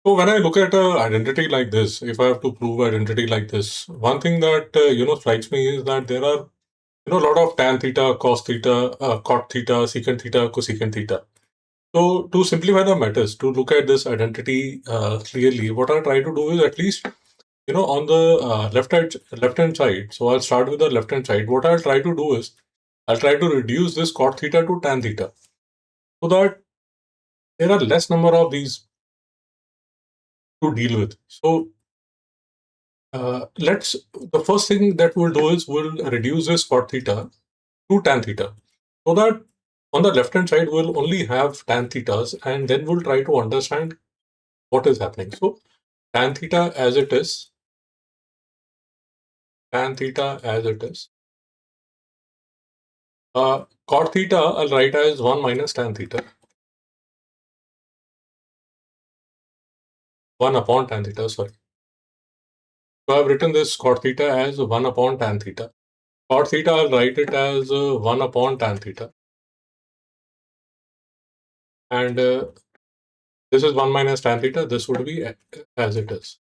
So when I look at an identity like this, if I have to prove identity like this, one thing that strikes me is that there are a lot of tan theta, cos theta, cot theta, secant theta, cosecant theta. So to simplify the matters, to look at this identity clearly, what I try to do is at least on the left hand side. So I'll start with the left hand side. What I'll try to do is I'll try to reduce this cot theta to tan theta, so that there are less number of these to deal with. So the first thing that we'll do is we'll reduce this cot theta to tan theta, so that on the left hand side we'll only have tan thetas, and then we'll try to understand what is happening. So tan theta as it is, tan theta as it is. Cot theta I'll write as 1 minus tan theta, 1 upon tan theta, sorry. So I've written this cot theta as 1 upon tan theta. Cot theta I'll write it as 1 upon tan theta. And this is 1 minus tan theta, this would be as it is.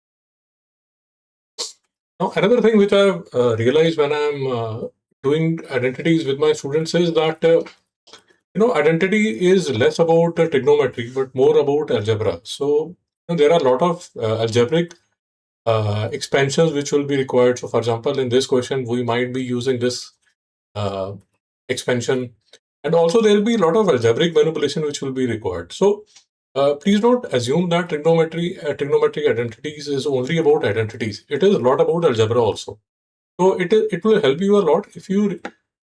Now, another thing which I've realized when I'm doing identities with my students is that identity is less about trigonometry but more about algebra. So there are a lot of algebraic expansions which will be required. So, for example, in this question, we might be using this uh, expansion, and also there will be a lot of algebraic manipulation which will be required. So, please don't assume that trigonometric identities is only about identities. It is a lot about algebra also. So it will help you a lot if you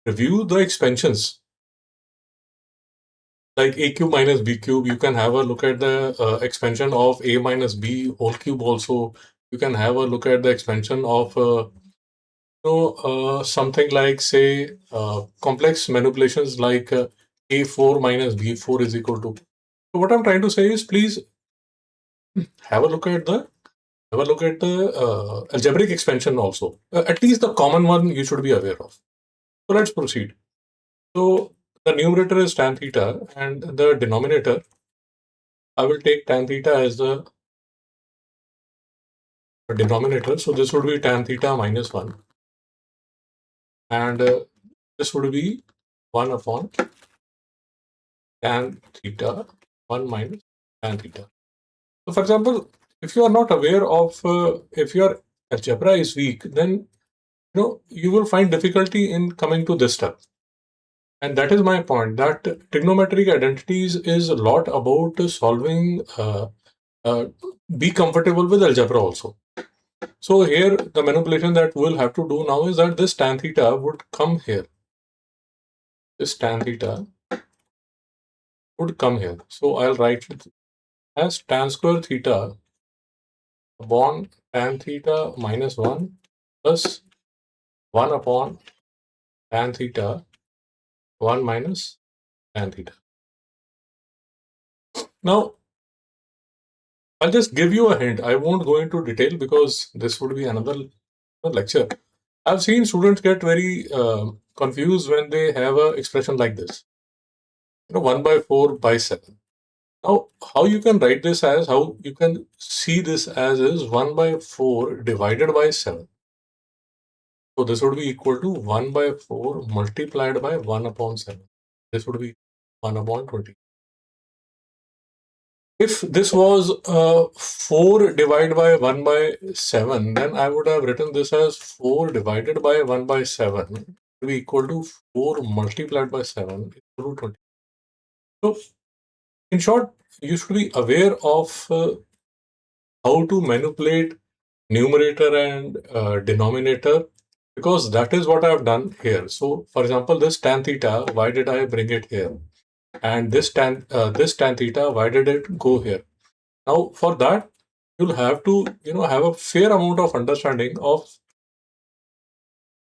review the expansions like a cube minus b cube. You can have a look at the expansion of a minus b whole cube also. You can have a look at the expansion of something like, say, complex manipulations like a4 minus b4 is equal to. So what I'm trying to say is, please have a look at the algebraic expansion also. At least the common one you should be aware of. So let's proceed. So the numerator is tan theta, and the denominator, I will take tan theta as the denominator. So this would be tan theta minus 1, and this would be 1 upon tan theta 1 minus tan theta. So for example, if you are not aware of, if your algebra is weak, then you will find difficulty in coming to this step. And that is my point, that trigonometric identities is a lot about solving, be comfortable with algebra also. So here the manipulation that we'll have to do now is that this tan theta would come here. This tan theta would come here. So I'll write it as tan square theta upon tan theta minus 1 plus 1 upon tan theta 1 minus tan theta. Now, I'll just give you a hint. I won't go into detail because this would be another lecture. I've seen students get very confused when they have an expression like this. 1 by 4 by 7. Now, how you can write this as, how you can see this as is 1 by 4 divided by 7. So this would be equal to 1 by 4 multiplied by 1 upon 7. This would be 1 upon 20. If this was 4 divided by 1 by 7, then I would have written this as 4 divided by 1 by 7 will be equal to 4 multiplied by 7 equal to 20. So, in short, you should be aware of how to manipulate numerator and denominator, because that is what I have done here. So, for example, this tan theta, why did I bring it here? And this tan theta, why did it go here? Now, for that, you'll have to have a fair amount of understanding of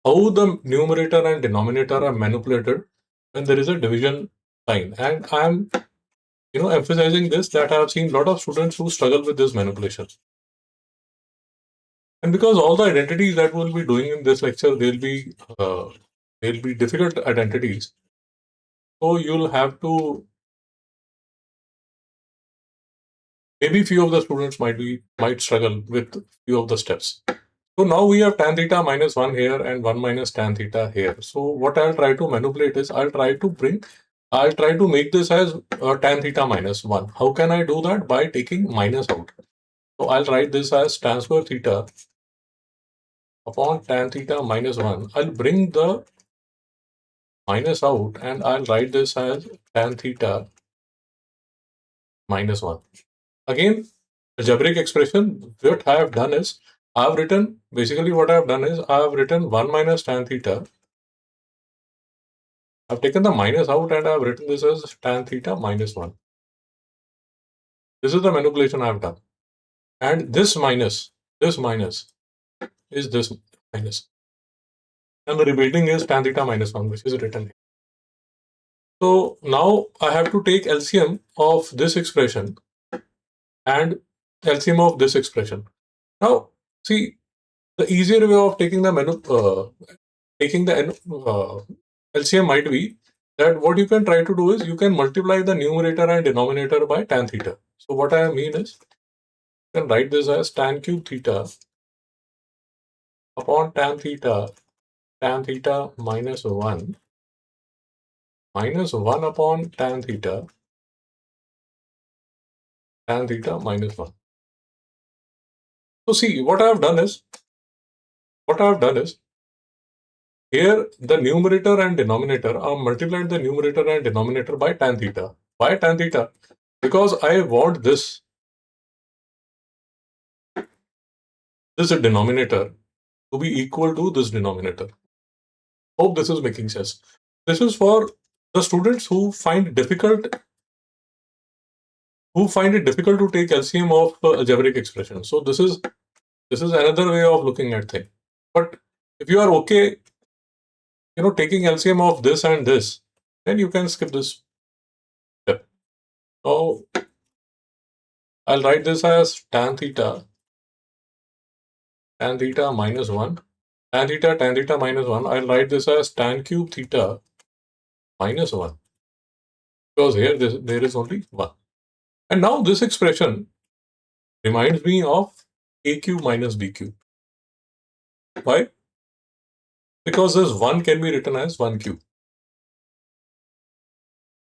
how the numerator and denominator are manipulated when there is a division sign. And I'm emphasizing this, that I have seen a lot of students who struggle with this manipulation. And because all the identities that we'll be doing in this lecture, they'll be difficult identities. So you'll have to maybe few of the students might struggle with few of the steps. So now we have tan theta minus 1 here and 1 minus tan theta here. So what I'll try to manipulate is I'll try to make this as tan theta minus 1. How can I do that? By taking minus out. So I'll write this as tan square theta upon tan theta minus 1. I'll bring the minus out and I'll write this as tan theta minus 1. Again, algebraic expression, what I have done is, basically what I have done is, I have written 1 minus tan theta. I've taken the minus out and I have written this as tan theta minus 1. This is the manipulation I have done. And this minus is this minus. And the remaining is tan theta minus 1, which is written here. So now I have to take LCM of this expression and LCM of this expression. Now, see, the easier way of taking the LCM might be that what you can try to do is you can multiply the numerator and denominator by tan theta. So what I mean is, you can write this as tan cube theta upon tan theta minus 1 upon tan theta minus 1. So see, what I have done is, here the numerator and denominator are multiplied the numerator and denominator by tan theta. Why tan theta? Because I want this denominator to be equal to this denominator. Hope this is making sense. This is for the students who find it difficult to take LCM of algebraic expression. So this is another way of looking at things. But if you are okay, taking LCM of this and this, then you can skip this step. So I'll write this as tan theta minus 1. Tan theta minus 1. I'll write this as tan cube theta minus 1. Because here there is only 1. And now this expression reminds me of a cube minus b cube. Why? Because this 1 can be written as 1 cube.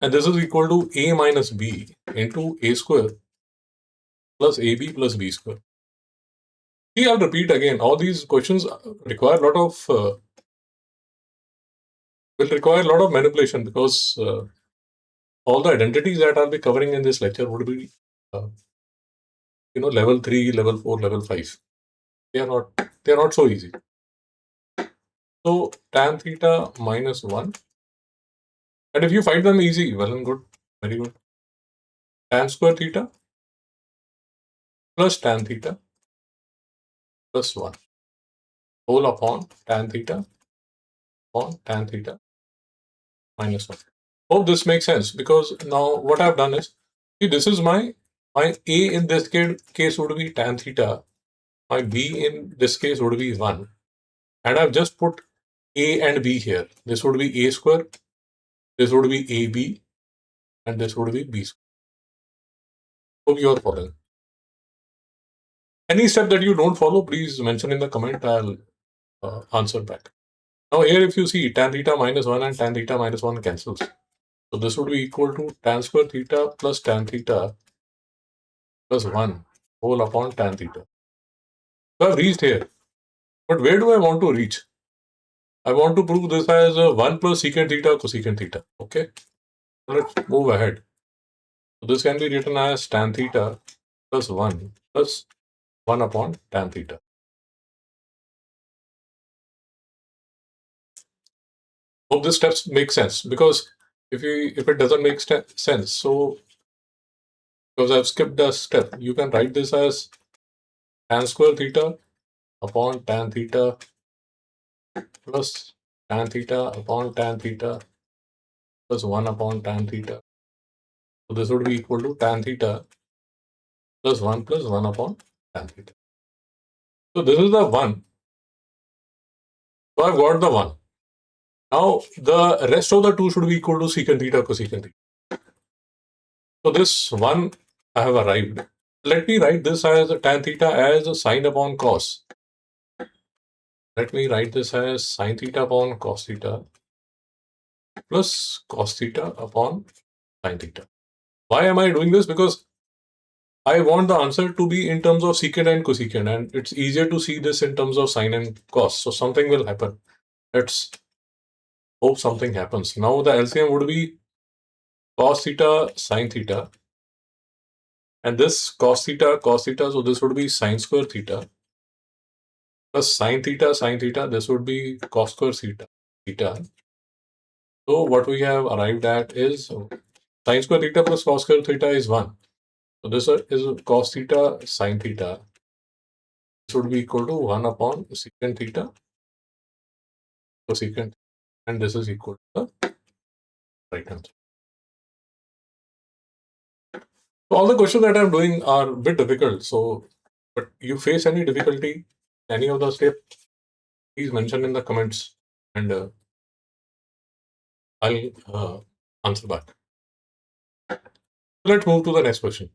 And this is equal to a minus b into a square plus ab plus b square. See, I'll repeat again. All these questions require a lot of manipulation, because all the identities that I'll be covering in this lecture would be level 3, level 4, level 5. They are not so easy. So tan theta minus 1. And if you find them easy, well and good, very good. Tan square theta plus tan theta plus 1 whole upon tan theta minus 1. Hope this makes sense, because now what I've done is, see, this is my A in this case would be tan theta, my B in this case would be 1, and I've just put A and B here. This would be A square, this would be AB, and this would be B square. Hope you are following. Any step that you don't follow, please mention in the comment. I'll answer back. Now here, if you see, tan theta minus 1 and tan theta minus 1 cancels. So this would be equal to tan square theta plus tan theta plus 1 whole upon tan theta. So I've reached here. But where do I want to reach? I want to prove this as 1 plus secant theta cosecant theta. Okay. So let's move ahead. So this can be written as tan theta plus 1 upon tan theta. Hope this steps make sense, because if it doesn't make sense, so because I've skipped a step, you can write this as tan square theta upon tan theta plus tan theta upon tan theta plus 1 upon tan theta. So this would be equal to tan theta plus 1 upon tan theta. So this is the 1. So I've got the 1. Now the rest of the 2 should be equal to secant theta cosecant theta. So this 1 I have arrived. Let me write this as tan theta as sine upon cos. Let me write this as sine theta upon cos theta plus cos theta upon sine theta. Why am I doing this? Because I want the answer to be in terms of secant and cosecant, and it's easier to see this in terms of sine and cos. So something will happen. Let's hope something happens. Now the LCM would be cos theta sine theta, and this cos theta, so this would be sine square theta plus sine theta, this would be cos square theta. So what we have arrived at is sine square theta plus cos square theta is 1. So this is cos theta sine theta. This would be equal to 1 upon secant theta cosecant, and this is equal to the right answer. So all the questions that I'm doing are a bit difficult. So, but you face any difficulty, any of the steps, please mention in the comments, and I'll answer back. Let's move to the next question.